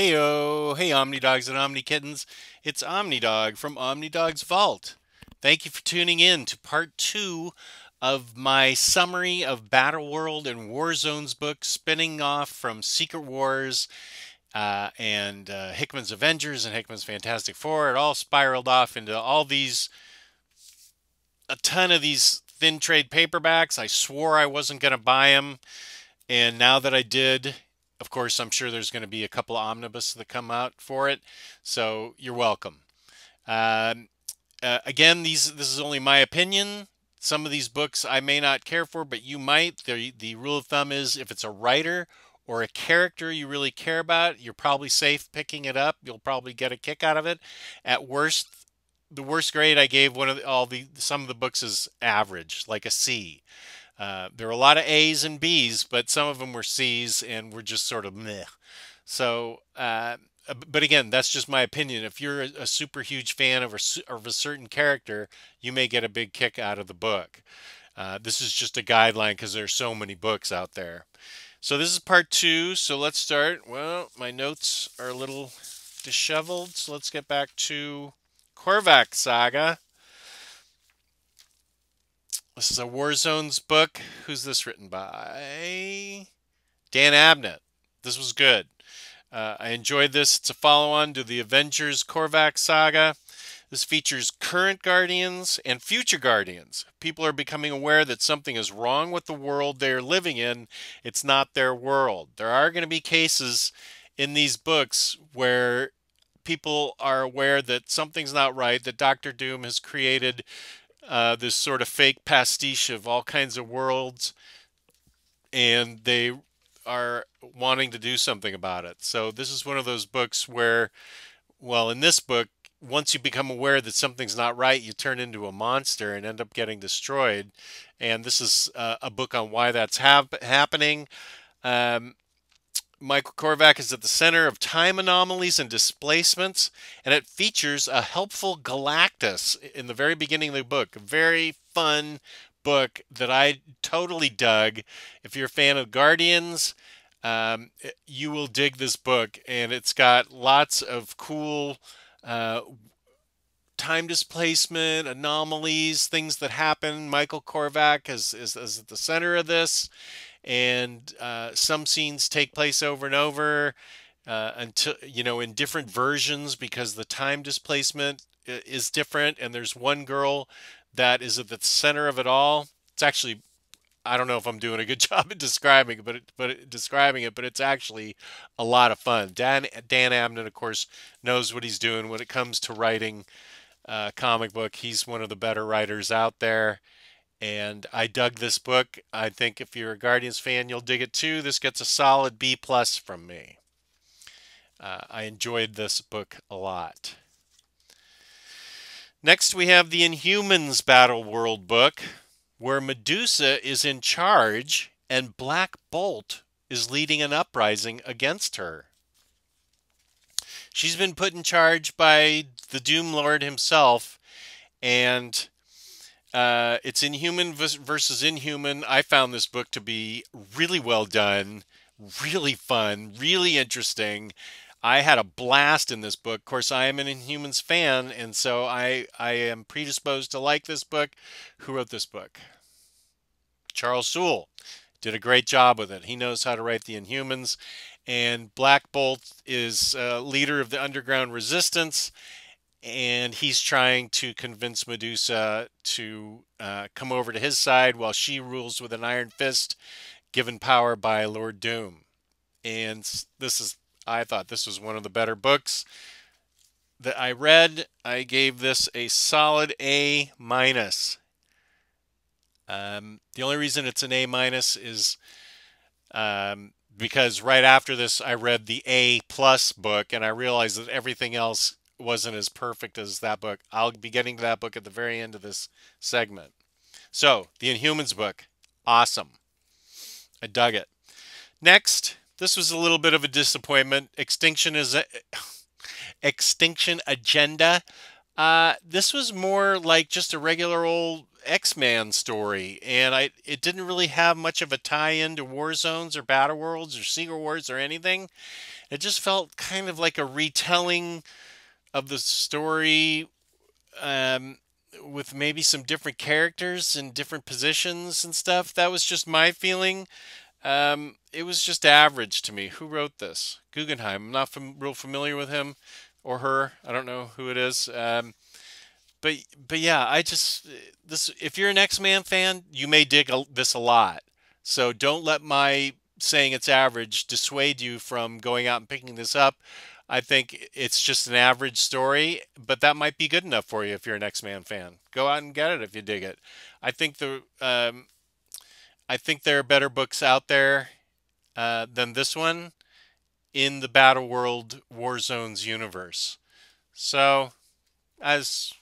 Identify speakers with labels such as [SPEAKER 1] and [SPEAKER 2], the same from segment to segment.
[SPEAKER 1] Heyo, hey OmniDogs and OmniKittens. It's OmniDog from OmniDog's Vault. Thank you for tuning in to part two of my summary of Battleworld and Warzones books spinning off from Secret Wars and Hickman's Avengers and Hickman's Fantastic Four. It all spiraled off into a ton of these thin trade paperbacks. I swore I wasn't going to buy them. And now that I did, of course, I'm sure there's going to be a couple of omnibus that come out for it. So you're welcome. Um, Again, this is only my opinion. Some of these books I may not care for, but you might. The rule of thumb is if it's a writer or a character you really care about, you're probably safe picking it up. You'll probably get a kick out of it. At worst, the worst grade I gave some of the books is average, like a C. There are a lot of A's and B's, but some of them were C's and were just sort of meh. So, but again, that's just my opinion. If you're a super huge fan of a certain character, you may get a big kick out of the book. This is just a guideline because there's so many books out there. So this is part two. So let's start. Well, my notes are a little disheveled. So let's get back to Korvac Saga. This is a Warzones book. Who's this written by? Dan Abnett. This was good. I enjoyed this. It's a follow-on to the Avengers Korvac saga. This features current Guardians and future Guardians. People are becoming aware that something is wrong with the world they're living in. It's not their world. There are going to be cases in these books where people are aware that something's not right, that Doctor Doom has created this sort of fake pastiche of all kinds of worlds, and they are wanting to do something about it. So this is one of those books where, well, in this book, once you become aware that something's not right, you turn into a monster and end up getting destroyed. And this is a book on why that's happening. Um, Michael Korvac is at the center of time anomalies and displacements, and it features a helpful Galactus in the very beginning of the book. A very fun book that I totally dug. If you're a fan of Guardians, you will dig this book, and it's got lots of cool uh, time displacement, anomalies, things that happen. Michael Korvac is at the center of this, and some scenes take place over and over until in different versions because the time displacement is different, and there's one girl that is at the center of it all. It's actually, I don't know if I'm doing a good job at describing it, but it's actually a lot of fun. Dan Abnett, of course, knows what he's doing when it comes to writing comic book. He's one of the better writers out there. And I dug this book. I think if you're a Guardians fan, you'll dig it too. This gets a solid B plus from me. I enjoyed this book a lot. Next, we have the Inhumans Battleworld book, where Medusa is in charge and Black Bolt is leading an uprising against her. She's been put in charge by the Doom Lord himself, and it's Inhuman versus Inhuman. I found this book to be really well done, really fun, really interesting. I had a blast in this book. Of course, I am an Inhumans fan, and so I am predisposed to like this book. Who wrote this book? Charles Soule. Did a great job with it. He knows how to write the Inhumans. And Black Bolt is leader of the underground resistance, and he's trying to convince Medusa to come over to his side while she rules with an iron fist given power by Lord Doom. And I thought this was one of the better books that I read. I gave this a solid A minus. The only reason it's an A minus is because right after this I read the A plus book, and I realized that everything else wasn't as perfect as that book. I'll be getting to that book at the very end of this segment. So, the Inhumans book, awesome. I dug it. Next, this was a little bit of a disappointment. Extinction Agenda. This was more like just a regular old X-Man story, and it didn't really have much of a tie-in to Warzones or Battleworlds or Secret Wars or anything. It just felt kind of like a retelling of the story, um, with maybe some different characters and different positions and stuff. That was just my feeling. It was just average to me. Who wrote this? Guggenheim. I'm not real familiar with him or her. I don't know who it is. But but yeah, I just this. If you're an X-Man fan, you may dig this a lot. So don't let my saying it's average dissuade you from going out and picking this up. I think it's just an average story, but that might be good enough for you if you're an X-Man fan. Go out and get it if you dig it. I think I think there are better books out there than this one in the Battleworld Warzones universe. So I was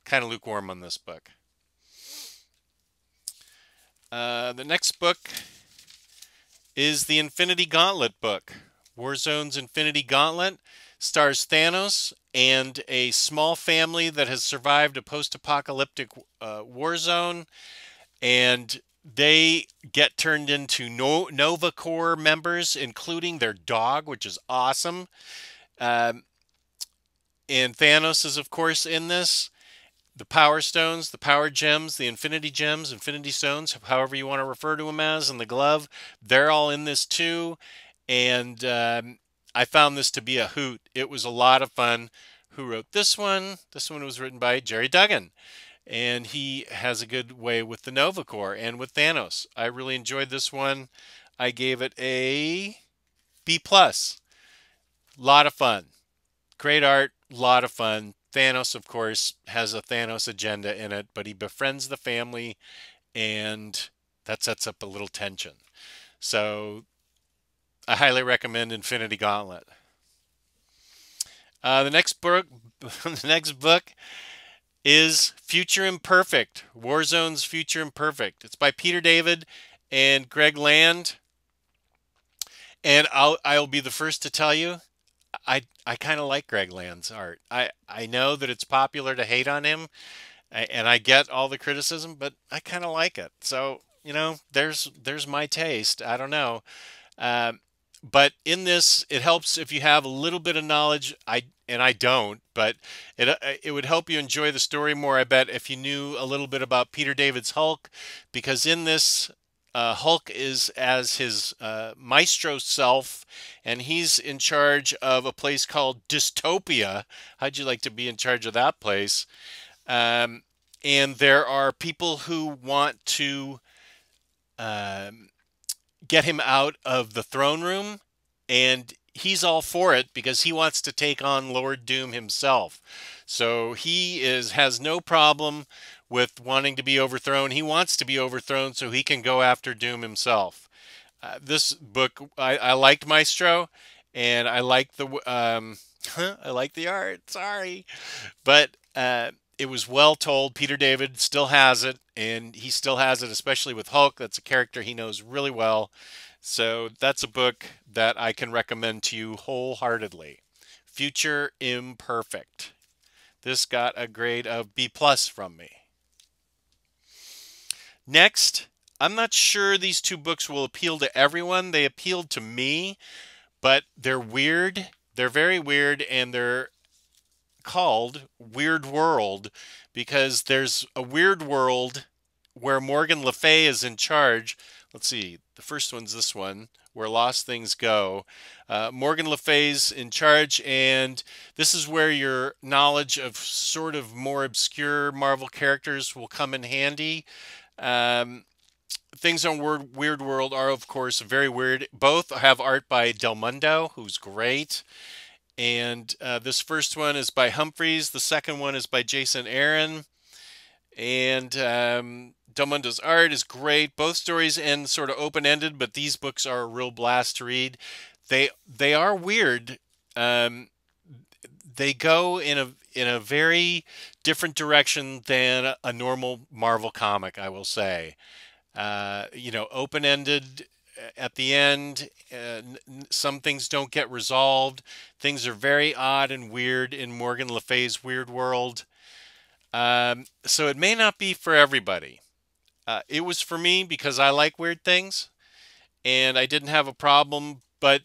[SPEAKER 1] kind of lukewarm on this book. The next book is the Infinity Gauntlet book. Warzone's Infinity Gauntlet stars Thanos and a small family that has survived a post-apocalyptic war zone, and they get turned into Nova Corps members, including their dog, which is awesome. Um, and Thanos is, of course, in this. The Power Stones, the Power Gems, the Infinity Gems, Infinity Stones, however you want to refer to them as, and the glove, they're all in this too. And I found this to be a hoot. It was a lot of fun. Who wrote this one? This one was written by Jerry Duggan. And he has a good way with the Nova Corps and with Thanos. I really enjoyed this one. I gave it a B+. Lot of fun. Great art, lot of fun. Thanos, of course, has a Thanos agenda in it, but he befriends the family, and that sets up a little tension. So I highly recommend Infinity Gauntlet. The next book, the next book is Future Imperfect. Warzone's Future Imperfect. It's by Peter David and Greg Land, and I'll be the first to tell you, I kind of like Greg Land's art. I know that it's popular to hate on him, and I get all the criticism, but I kind of like it. So, there's my taste. I don't know. Um, but in this, it helps if you have a little bit of knowledge. I don't, but it would help you enjoy the story more, I bet, if you knew a little bit about Peter David's Hulk, because in this, Hulk is as his maestro self, and he's in charge of a place called Dystopia. How'd you like to be in charge of that place? Um, and there are people who want to um, get him out of the throne room, and he's all for it because he wants to take on Lord Doom himself. So he has no problem with wanting to be overthrown. He wants to be overthrown so he can go after Doom himself. This book, I liked Maestro, and I liked I like the art. Sorry, but it was well told. Peter David still has it, and he still has it, especially with Hulk. That's a character he knows really well. So that's a book that I can recommend to you wholeheartedly. Future Imperfect. This got a grade of B+ from me. Next, I'm not sure these two books will appeal to everyone. They appealed to me, but they're weird. They're very weird, and they're called Weirdworld because there's a weird world where Morgan Le Fay is in charge. Let's see, the first one's this one, Where Lost Things Go. Morgan Le Fay's in charge, and this is where your knowledge of sort of more obscure Marvel characters will come in handy. Things on Weirdworld are, of course, very weird. Both have art by Del Mundo, who's great. And this first one is by Humphreys. The second one is by Jason Aaron. And Del Mundo's art is great. Both stories end sort of open-ended, but these books are a real blast to read. They are weird. They go in a very different direction than a normal Marvel comic, I will say. Open-ended at the end. Some things don't get resolved. Things are very odd and weird in Morgan Le Fay's Weirdworld. So it may not be for everybody. It was for me because I like weird things, and I didn't have a problem but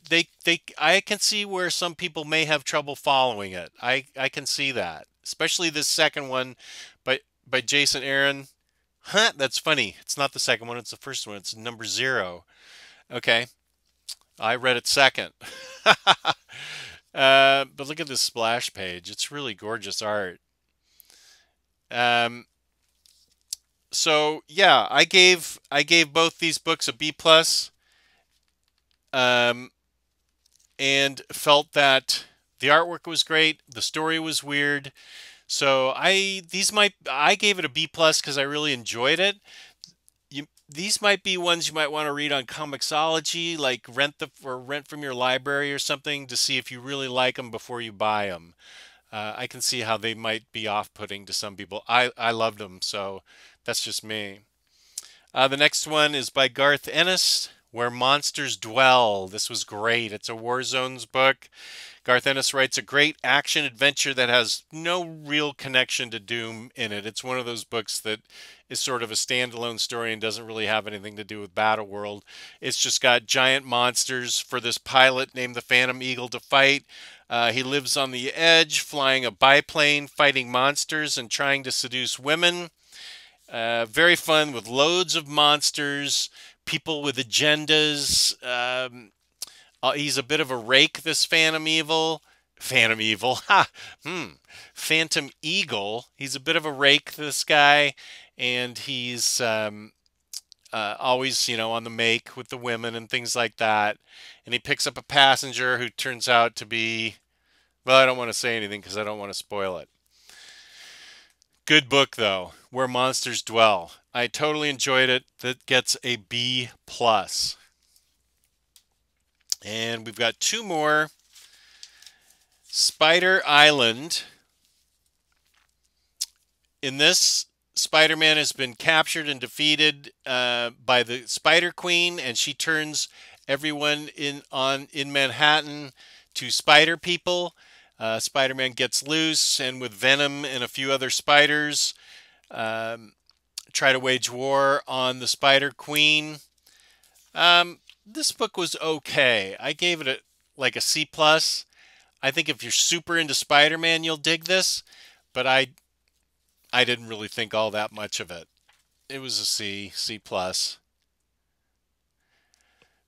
[SPEAKER 1] I can see where some people may have trouble following it. I can see that, especially this second one, by Jason Aaron. Huh, that's funny. It's not the second one. It's the first one. It's number 0. Okay, I read it second. But look at this splash page. It's really gorgeous art. So yeah, I gave both these books a B plus, and felt that the artwork was great, the story was weird. So I gave it a B plus because I really enjoyed it. These might be ones you might want to read on Comixology, like rent from your library or something, to see if you really like them before you buy them. I can see how they might be off-putting to some people. I loved them, so that's just me. The next one is by Garth Ennis, Where Monsters Dwell. This was great. It's a Warzones book. Garth Ennis writes a great action adventure that has no real connection to Doom in it. It's one of those books that is sort of a standalone story and doesn't really have anything to do with Battleworld. It's just got giant monsters for this pilot named the Phantom Eagle to fight. He lives on the edge, flying a biplane, fighting monsters and trying to seduce women. Very fun with loads of monsters, people with agendas. He's a bit of a rake, this Phantom Evil. Phantom Evil. Ha! Phantom Eagle. He's a bit of a rake, this guy. And he's always, on the make with the women and things like that. And he picks up a passenger who turns out to be... Well, I don't want to say anything because I don't want to spoil it. Good book, though. Where Monsters Dwell. I totally enjoyed it. That gets a B+. And we've got 2 more. Spider Island. In this, Spider-Man has been captured and defeated by the Spider Queen, and she turns everyone in Manhattan to spider people. Spider-Man gets loose, and with Venom and a few other spiders, try to wage war on the Spider Queen. This book was okay. I gave it like a C+. I think if you're super into Spider-Man, you'll dig this, but I didn't really think all that much of it. It was a C+.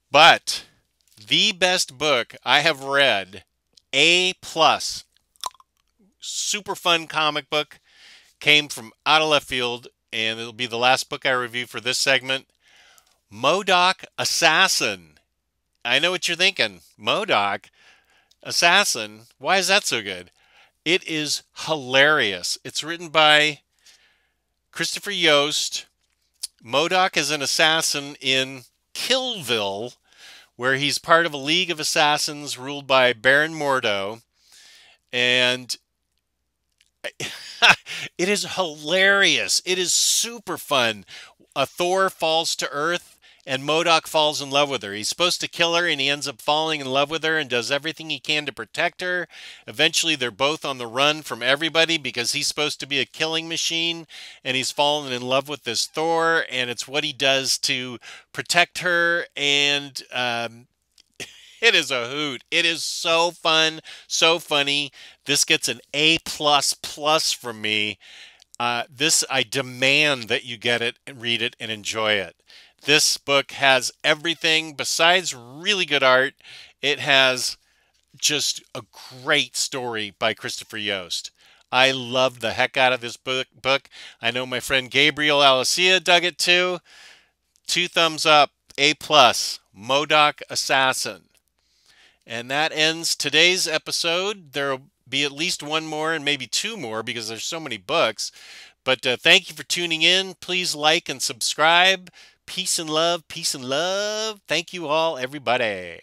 [SPEAKER 1] But the best book I have read, A+, super fun comic book, came from out of left field, and it'll be the last book I review for this segment. MODOK Assassin. I know what you're thinking. MODOK Assassin? Why is that so good? It is hilarious. It's written by Christopher Yost. MODOK is an assassin in Killville, where he's part of a league of assassins ruled by Baron Mordo. And it is hilarious. It is super fun. A Thor falls to Earth, and MODOK falls in love with her. He's supposed to kill her, and he ends up falling in love with her and does everything he can to protect her. Eventually, they're both on the run from everybody because he's supposed to be a killing machine, and he's fallen in love with this Thor, and it's what he does to protect her, and it is a hoot. It is so fun, so funny. This gets an A++ from me. This, I demand that you get it and read it and enjoy it. This book has everything besides really good art. It has just a great story by Christopher Yost. I love the heck out of this book. I know my friend Gabriel Alicia dug it too. 2 thumbs up, A+, MODOK Assassin. And that ends today's episode. There'll be at least 1 more and maybe 2 more because there's so many books. But thank you for tuning in. Please like and subscribe. Peace and love. Peace and love. Thank you all, everybody.